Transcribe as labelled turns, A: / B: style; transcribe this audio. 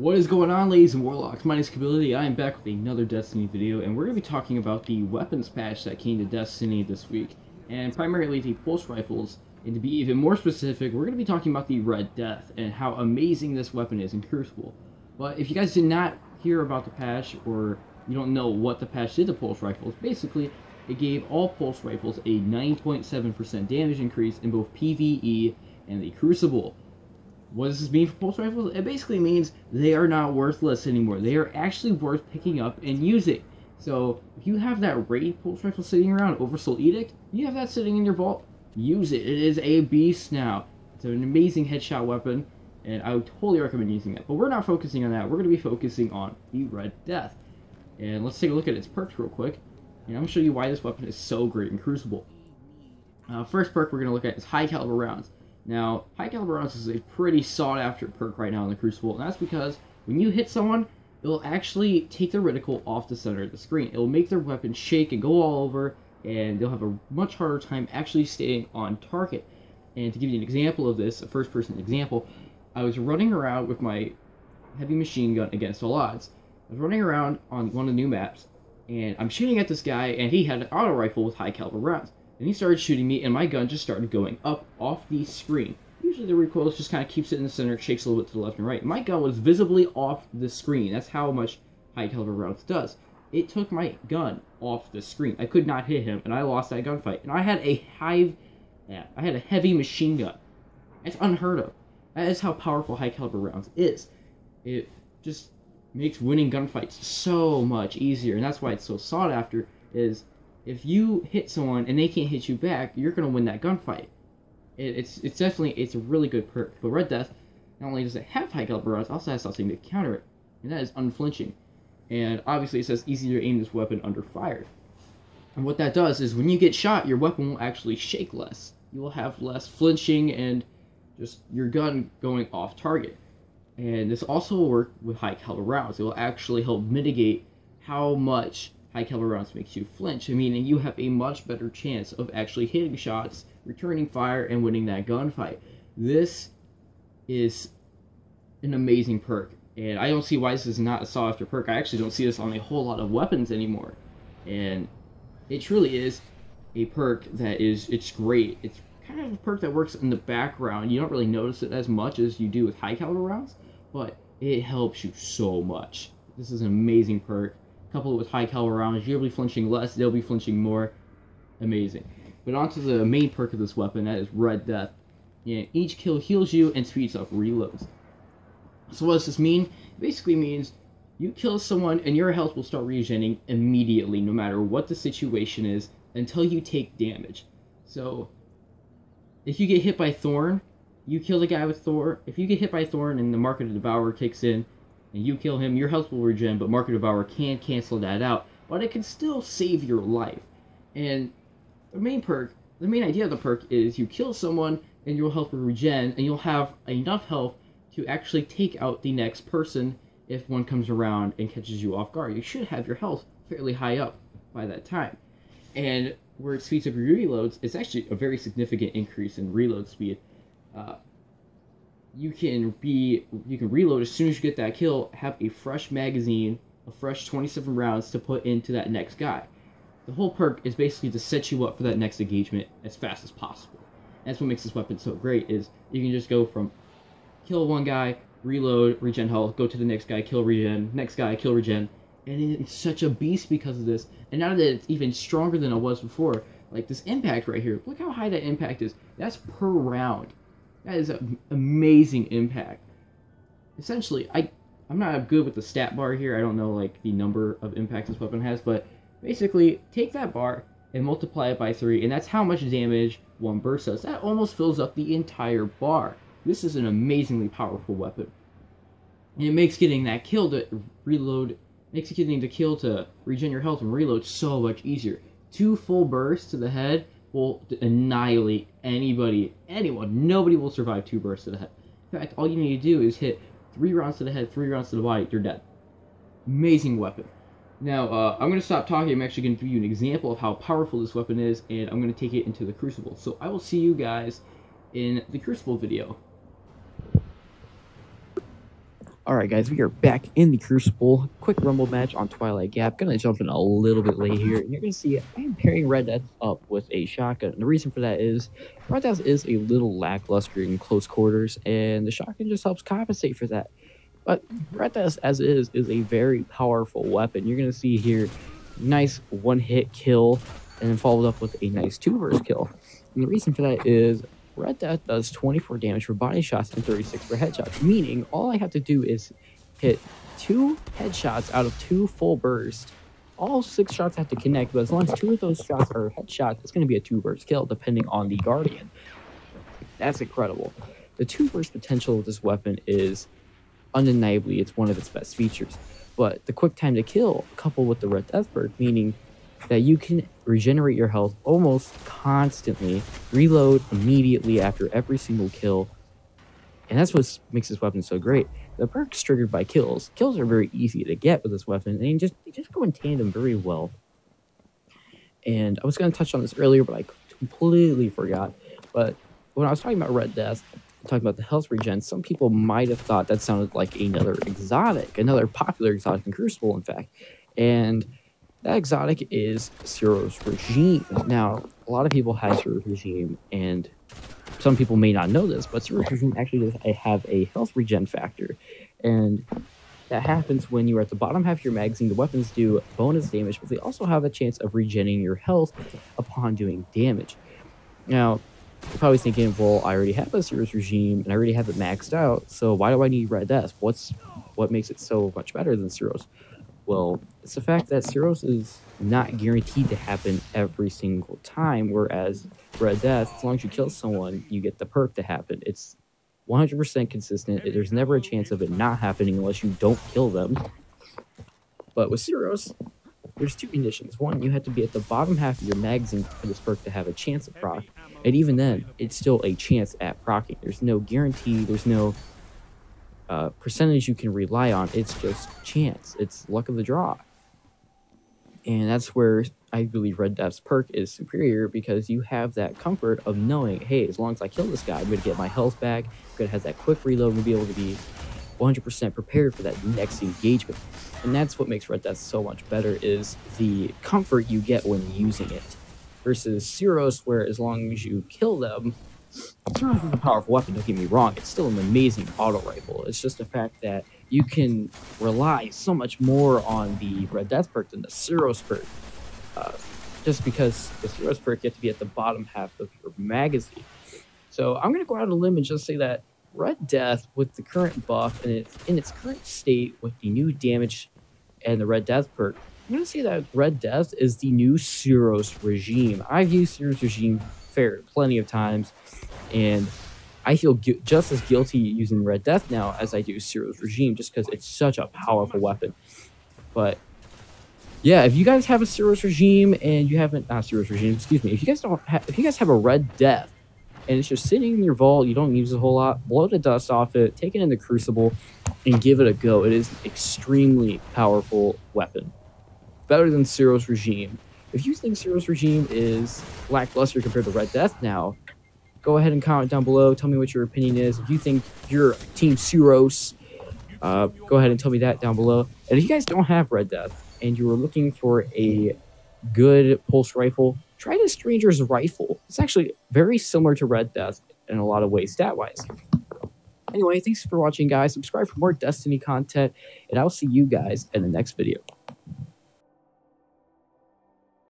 A: What is going on, ladies and warlocks? My name is Kability. I am back with another Destiny video, and we're going to be talking about the weapons patch that came to Destiny this week, and primarily the pulse rifles. And to be even more specific, we're going to be talking about the Red Death and how amazing this weapon is in Crucible. But if you guys did not hear about the patch, or you don't know what the patch did to pulse rifles, basically it gave all pulse rifles a 9.7% damage increase in both PvE and the Crucible. What does this mean for pulse rifles? It basically means they are not worthless anymore. They are actually worth picking up and using. So, if you have that raid pulse rifle sitting around, Oversoul Edict, you have that sitting in your vault, use it. It is a beast now. It's an amazing headshot weapon, and I would totally recommend using that. But we're not focusing on that. We're going to be focusing on the Red Death. And let's take a look at its perks real quick. And I'm going to show you why this weapon is so great in Crucible. First perk we're going to look at is high caliber rounds. Now, high caliber rounds is a pretty sought after perk right now in the Crucible, and that's because when you hit someone, it'll actually take their reticle off the center of the screen. It'll make their weapon shake and go all over, and they'll have a much harder time actually staying on target. And to give you an example of this, a first person example, I was running around with my heavy machine gun against all odds. I was running around on one of the new maps, and I'm shooting at this guy, and he had an auto rifle with high caliber rounds. And he started shooting me, and my gun just started going up off the screen. Usually the recoil just kind of keeps it in the center, shakes a little bit to the left and right. My gun was visibly off the screen. That's how much high caliber rounds does. It took my gun off the screen. I could not hit him, and I lost that gunfight. And I had a heavy machine gun. That's unheard of. That is how powerful high caliber rounds is. It just makes winning gunfights so much easier, and that's why it's so sought after. Is if you hit someone and they can't hit you back, you're going to win that gunfight. It's a really good perk. But Red Death, not only does it have high caliber rounds, it also has something to counter it, and that is unflinching. And obviously it says easier to aim this weapon under fire. And what that does is when you get shot, your weapon will actually shake less. You will have less flinching and just your gun going off target. And this also will work with high caliber rounds. It will actually help mitigate how much high caliber rounds makes you flinch, meaning you have a much better chance of actually hitting shots, returning fire, and winning that gunfight. This is an amazing perk, and I don't see why this is not a sought after perk. I actually don't see this on a whole lot of weapons anymore, and it truly is a perk that it's great. It's kind of a perk that works in the background. You don't really notice it as much as you do with high caliber rounds, but it helps you so much. This is an amazing perk. Couple it with high caliber rounds, you'll be flinching less, they'll be flinching more. Amazing. But on to the main perk of this weapon, that is Red Death. Yeah, each kill heals you and speeds up reloads. So what does this mean? It basically means you kill someone and your health will start regening immediately, no matter what the situation is, until you take damage. So, if you get hit by Thorn, you kill the guy with Thorn. If you get hit by Thorn and the Mark of the Devourer kicks in, and you kill him, your health will regen, but Mark of Devourer can cancel that out, but it can still save your life. And the main idea of the perk is you kill someone, and your health will regen, and you'll have enough health to actually take out the next person if one comes around and catches you off guard. You should have your health fairly high up by that time. And where it speeds up your reloads, it's actually a very significant increase in reload speed. You can reload as soon as you get that kill, have a fresh magazine, a fresh 27 rounds to put into that next guy. The whole perk is basically to set you up for that next engagement as fast as possible. That's what makes this weapon so great, is you can just go from kill one guy, reload, regen health, go to the next guy, kill regen, next guy, kill regen, and it's such a beast because of this. And now that it's even stronger than it was before, like this impact right here, look how high that impact is. That's per round. That is an amazing impact. Essentially, I'm not good with the stat bar here. I don't know like the number of impacts this weapon has, but basically take that bar and multiply it by 3, and that's how much damage one burst does. That almost fills up the entire bar. This is an amazingly powerful weapon. And it makes getting that kill to reload, makes getting the kill to regen your health and reload so much easier. 2 full bursts to the head will annihilate anyone. Nobody will survive 2 bursts to the head. In fact, all you need to do is hit 3 rounds to the head, 3 rounds to the body, you're dead. Amazing weapon. Now, I'm going to stop talking. I'm actually going to give you an example of how powerful this weapon is, and I'm going to take it into the Crucible. So I will see you guys in the Crucible video. Alright guys, we are back in the Crucible. Quick rumble match on Twilight Gap. Gonna jump in a little bit late here. And you're gonna see I am pairing Red Death up with a shotgun. And the reason for that is Red Death is a little lackluster in close quarters, and the shotgun just helps compensate for that. But Red Death as is a very powerful weapon. You're gonna see here nice one-hit kill and then followed up with a nice two-burst kill. And the reason for that is Red Death does 24 damage for body shots and 36 for headshots, meaning all I have to do is hit 2 headshots out of 2 full bursts. All 6 shots have to connect, but as long as 2 of those shots are headshots, it's going to be a 2-burst kill, depending on the Guardian. That's incredible. The 2-burst potential of this weapon is undeniably, it's one of its best features. But the quick time to kill, coupled with the Red Death perk, meaning that you can regenerate your health almost constantly, reload immediately after every single kill, and that's what makes this weapon so great. The perk's triggered by kills. Kills are very easy to get with this weapon, and they just go in tandem very well. And I was going to touch on this earlier, but I completely forgot. But when I was talking about Red Death, talking about the health regen, some people might have thought that sounded like another exotic, another popular exotic in Crucible, in fact. And that exotic is Suros Regime. Now, a lot of people have Suros Regime, and some people may not know this, but Suros Regime actually does have a health regen factor. And that happens when you are at the bottom half of your magazine. The weapons do bonus damage, but they also have a chance of regenerating your health upon doing damage. Now, you're probably thinking, well, I already have a Suros Regime, and I already have it maxed out, so why do I need Red Death? What makes it so much better than Suros? Well, it's the fact that Suros is not guaranteed to happen every single time, whereas Red Death, as long as you kill someone, you get the perk to happen. It's 100% consistent. There's never a chance of it not happening unless you don't kill them. But with Suros, there's 2 conditions. One, you have to be at the bottom half of your magazine for this perk to have a chance of proc, and even then, it's still a chance at procking. There's no guarantee, there's no percentage you can rely on. It's just chance. It's luck of the draw. And that's where I believe Red Death's perk is superior, because you have that comfort of knowing, hey, as long as I kill this guy, I'm going to get my health back, I'm going to have that quick reload, and be able to be 100% prepared for that next engagement. And that's what makes Red Death so much better, is the comfort you get when using it. Versus Suros, where as long as you kill them, Suros is a powerful weapon, don't get me wrong, it's still an amazing auto rifle. It's just the fact that you can rely so much more on the Red Death perk than the Suros perk. Just because the Suros perk, you have to be at the bottom half of your magazine. So I'm going to go out on a limb and just say that Red Death, with the current buff and in its current state with the new damage and the Red Death perk, I'm going to say that Red Death is the new Suros Regime. I've used Suros Regime plenty of times, and I feel just as guilty using Red Death now as I do Suros Regime, just because it's such a powerful weapon. But yeah, if you guys have a Suros Regime and you haven't, Suros Regime, excuse me, if you guys have a Red Death and it's just sitting in your vault, you don't use it a whole lot, blow the dust off it, take it in the Crucible, and give it a go. It is an extremely powerful weapon, better than Suros Regime. If you think Suros Regime is lackluster compared to Red Death now, go ahead and comment down below. Tell me what your opinion is. If you think you're Team Suros, go ahead and tell me that down below. And if you guys don't have Red Death and you are looking for a good pulse rifle, try the Stranger's Rifle. It's actually very similar to Red Death in a lot of ways, stat-wise. Anyway, thanks for watching, guys. Subscribe for more Destiny content, and I'll see you guys in the next video.